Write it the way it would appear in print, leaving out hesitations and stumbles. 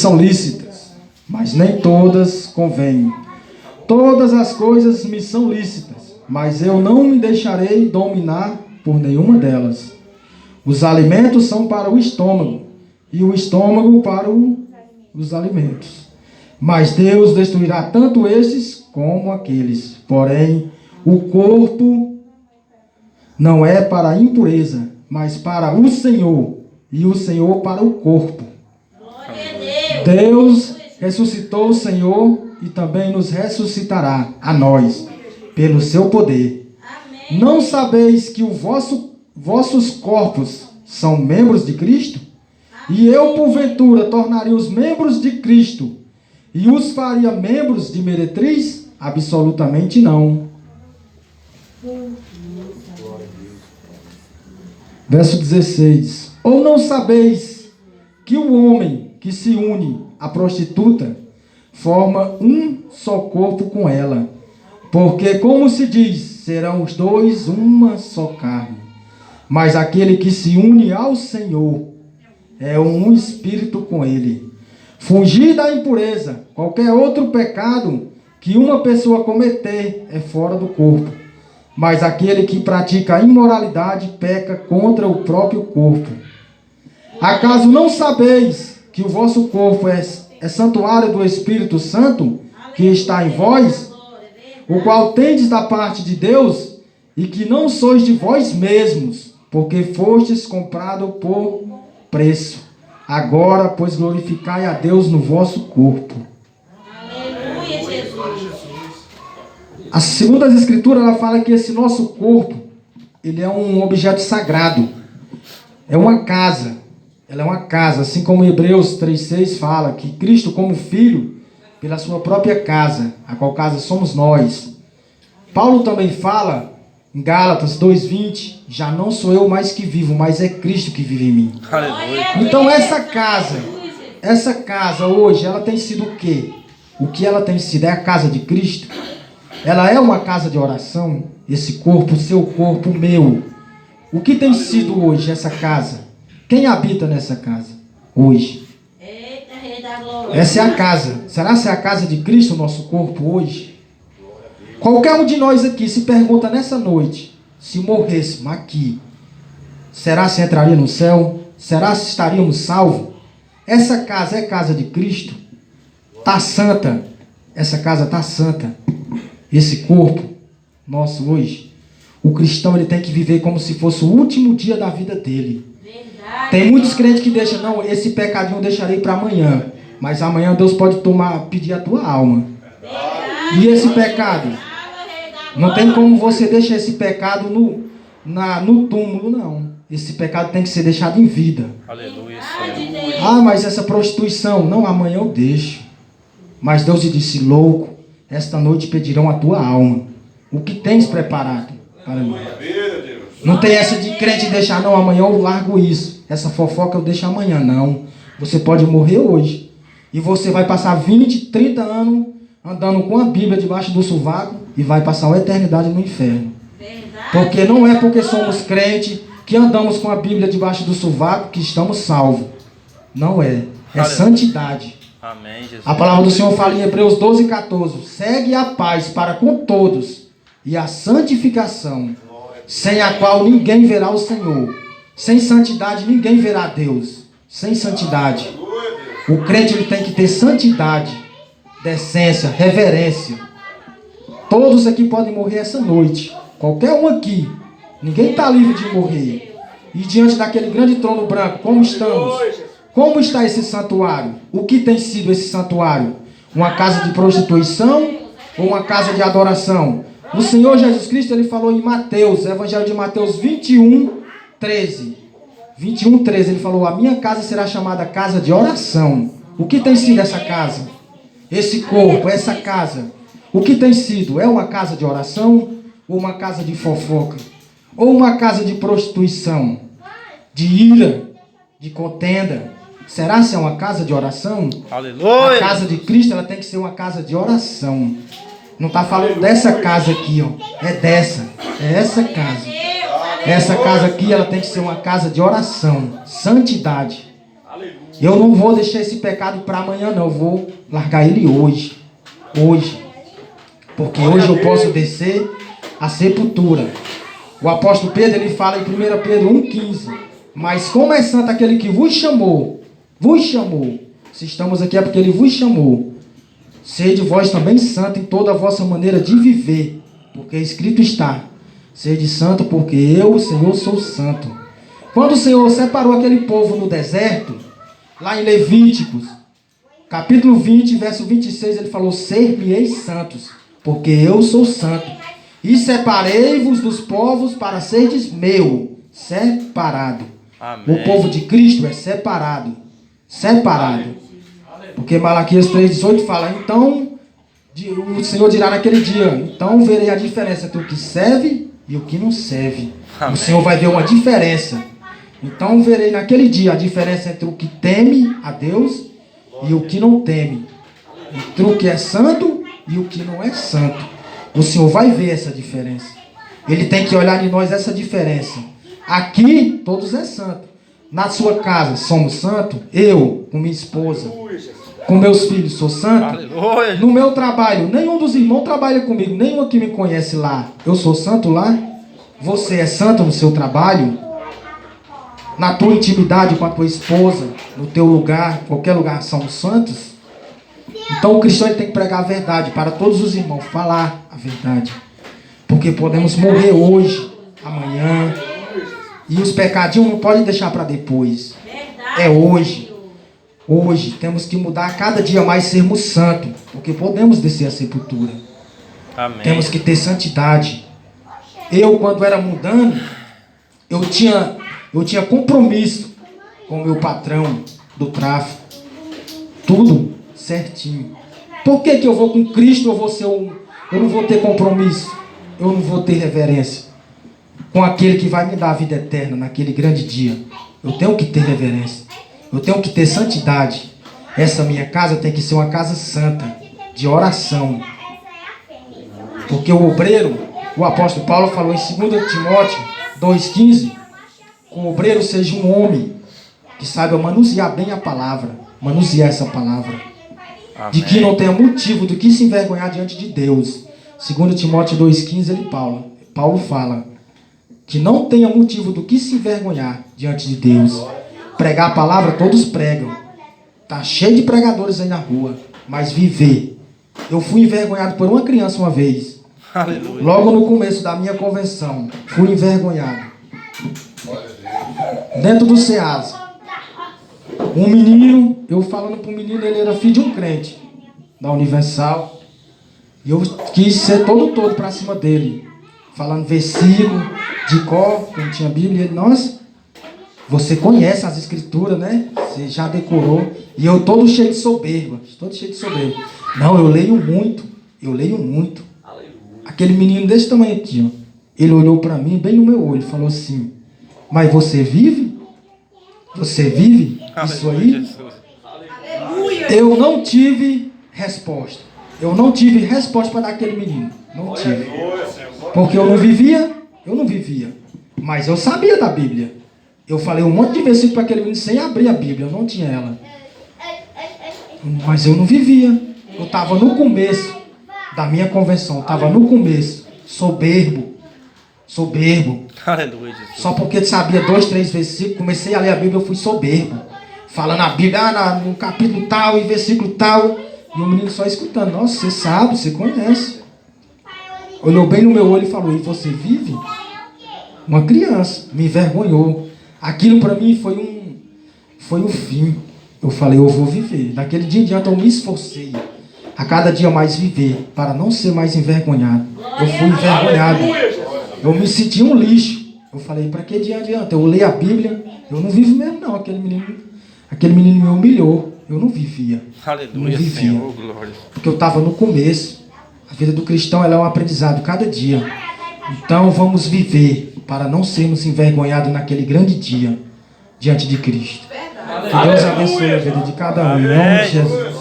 são lícitas, mas nem todas convêm. Todas as coisas me são lícitas, mas eu não me deixarei dominar por nenhuma delas. Os alimentos são para o estômago, e o estômago para os alimentos. Mas Deus destruirá tanto esses como aqueles. Porém, o corpo não é para a impureza, mas para o Senhor, e o Senhor para o corpo. Deus ressuscitou o Senhor e também nos ressuscitará a nós, pelo seu poder. Não sabeis que os vossos corpos são membros de Cristo? E eu, porventura, tornaria os membros de Cristo e os faria membros de meretriz? Absolutamente não. Verso 16. Ou não sabeis que o homem que se une à prostituta forma um só corpo com ela? Porque, como se diz, serão os dois uma só carne. Mas aquele que se une ao Senhor é um espírito com ele. Fugir da impureza. Qualquer outro pecado que uma pessoa cometer é fora do corpo. Mas aquele que pratica a imoralidade peca contra o próprio corpo. Acaso não sabeis que o vosso corpo é santuário do Espírito Santo, que está em vós, o qual tendes da parte de Deus, e que não sois de vós mesmos, porque fostes comprado por preço. Agora, pois, glorificai a Deus no vosso corpo. Aleluia, Jesus. A segunda escritura, ela fala que esse nosso corpo, ele é um objeto sagrado. É uma casa. Ela é uma casa, assim como Hebreus 3,6 fala, que Cristo como filho, pela sua própria casa, a qual casa somos nós. Paulo também fala, em Gálatas 2,20, já não sou eu mais que vivo, mas é Cristo que vive em mim. Aleluia. Então essa casa hoje, ela tem sido o quê? O que ela tem sido? É a casa de Cristo? Ela é uma casa de oração? Esse corpo, seu corpo, meu. O que tem sido hoje essa casa? Quem habita nessa casa hoje? Eita, Rei da Glória. Essa é a casa. Será que é a casa de Cristo, o nosso corpo hoje? Qualquer um de nós aqui se pergunta nessa noite, se morrêssemos aqui, será se entraria no céu? Será se estaríamos salvos? Essa casa é casa de Cristo? Está santa? Essa casa está santa? Esse corpo nosso hoje? O cristão, ele tem que viver como se fosse o último dia da vida dele. Verdade. Tem muitos crentes que deixam, não, esse pecadinho eu deixarei para amanhã. Mas amanhã Deus pode pedir a tua alma. Verdade. E esse pecado? Não tem como você deixar esse pecado no túmulo, não. Esse pecado tem que ser deixado em vida. Aleluia, Verdade, Senhor. Deus. Ah, mas essa prostituição, não, amanhã eu deixo. Mas Deus lhe disse, louco, esta noite pedirão a tua alma. O que tens preparado para mim? Não tem essa de crente deixar, não, amanhã eu largo isso. Essa fofoca eu deixo amanhã, não. Você pode morrer hoje. E você vai passar 20, 30 anos andando com a Bíblia debaixo do sovaco e vai passar uma eternidade no inferno. Verdade. Porque não é porque somos crentes que andamos com a Bíblia debaixo do sovaco que estamos salvos. Não é. É Aleluia. santidade. Amém, Jesus. A palavra do Senhor fala em Hebreus 12,14. Segue a paz para com todos e a santificação, sem a qual ninguém verá o Senhor. Sem santidade ninguém verá Deus. Sem santidade. O crente, ele tem que ter santidade, decência, reverência. Todos aqui podem morrer essa noite. Qualquer um aqui. Ninguém está livre de morrer. E diante daquele grande trono branco, como estamos? Como está esse santuário? O que tem sido esse santuário? Uma casa de prostituição ou uma casa de adoração? O Senhor Jesus Cristo, ele falou em Mateus, Evangelho de Mateus 21:13. 21:13, ele falou, a minha casa será chamada casa de oração. O que tem sido essa casa? Esse corpo, essa casa. O que tem sido? É uma casa de oração ou uma casa de fofoca? Ou uma casa de prostituição? De ira? De contenda? Será se é uma casa de oração? Aleluia. A casa de Cristo, ela tem que ser uma casa de oração. Não está falando dessa casa aqui, ó. É dessa. É essa casa. Essa casa aqui, ela tem que ser uma casa de oração. Santidade. Eu não vou deixar esse pecado para amanhã, não. Eu vou largar ele hoje. Hoje. Porque hoje eu posso descer a sepultura. O apóstolo Pedro, ele fala em 1 Pedro 1,15. Mas como é santo aquele que vos chamou. Se estamos aqui é porque ele vos chamou. Sede vós também santo em toda a vossa maneira de viver. Porque escrito está. Sede santo porque eu, o Senhor, sou santo. Quando o Senhor separou aquele povo no deserto, lá em Levíticos, capítulo 20, verso 26, ele falou: ser-me-eis santos, porque eu sou santo. E separei-vos dos povos para serdes meu, separado. Amém. O povo de Cristo é separado. Porque Malaquias 3,18 fala: então, o Senhor dirá naquele dia, então verei a diferença entre o que serve e o que não serve. Amém. O Senhor vai ver uma diferença. Então verei naquele dia a diferença entre o que teme a Deus e o que não teme. Entre o que é santo e o que não é santo. O Senhor vai ver essa diferença. Ele tem que olhar em nós essa diferença. Aqui, todos é santo. Na sua casa, somos santos. Eu, com minha esposa, com meus filhos, sou santo. Aleluia. No meu trabalho, nenhum dos irmãos trabalha comigo. Nenhum aqui me conhece lá. Eu sou santo lá. Você é santo no seu trabalho? Na tua intimidade com a tua esposa, no teu lugar, qualquer lugar, são santos? Então o cristão ele tem que pregar a verdade para todos os irmãos, falar a verdade. Porque podemos morrer hoje, amanhã. E os pecadinhos não podem deixar para depois. É hoje. Hoje temos que mudar a cada dia mais, sermos santos. Porque podemos descer a sepultura. Amém. Temos que ter santidade. Eu, quando era mundano, eu tinha compromisso com o meu patrão do tráfico. Tudo certinho. Por que eu vou com Cristo? Eu não vou ter compromisso. Eu não vou ter reverência com aquele que vai me dar a vida eterna naquele grande dia. Eu tenho que ter reverência. Eu tenho que ter santidade. Essa minha casa tem que ser uma casa santa, de oração. Porque o obreiro, o apóstolo Paulo falou em 2 Timóteo 2,15, que o obreiro seja um homem que saiba manusear bem a palavra, manusear essa palavra. Amém. De que não tenha motivo do que se envergonhar diante de Deus. 2 Timóteo 2,15, Paulo fala que não tenha motivo do que se envergonhar diante de Deus. Pregar a palavra, todos pregam. Tá cheio de pregadores aí na rua. Mas viver. Eu fui envergonhado por uma criança uma vez. Aleluia. Logo no começo da minha convenção. Fui envergonhado. Dentro do SEASA. Um menino, eu falando para o menino, ele era filho de um crente da Universal. E eu quis ser todo para cima dele. Falando versículo de cor, que não tinha Bíblia. E ele, nossa, você conhece as escrituras, né? Você já decorou. E eu todo cheio de soberba. Não, eu leio muito. Aquele menino desse tamanho aqui, ó. Ele olhou para mim, bem no meu olho, e falou assim: mas você vive? Você vive isso aí? Eu não tive resposta. Eu não tive resposta para dar aquele menino. Não tive. Porque eu não vivia. Mas eu sabia da Bíblia. Eu falei um monte de versículo para aquele menino sem abrir a Bíblia. Eu não tinha ela. Mas eu não vivia. Eu estava no começo da minha convenção. Estava no começo. Soberbo. Aleluia, Jesus. Só porque sabia 2, 3 versículos. Comecei a ler a Bíblia, eu fui soberbo. Falando a Bíblia, no capítulo tal e versículo tal. E o menino só escutando. Nossa, você sabe, você conhece. Olhou bem no meu olho e falou: e você vive? Uma criança. Me envergonhou. Aquilo para mim foi um fim. Eu falei: eu vou viver. Daquele dia em diante eu me esforcei a cada dia mais viver, para não ser mais envergonhado. Eu fui envergonhado. Eu me senti um lixo. Eu falei: para que dia adianta? Eu leio a Bíblia. Eu não vivo mesmo não. Aquele menino me humilhou. Eu não vivia. Aleluia, não vivia. Senhor, glória. Porque eu estava no começo. A vida do cristão ela é um aprendizado cada dia. Então vamos viver para não sermos envergonhados naquele grande dia diante de Cristo. Que Deus abençoe a vida de cada um. Em nome de Jesus.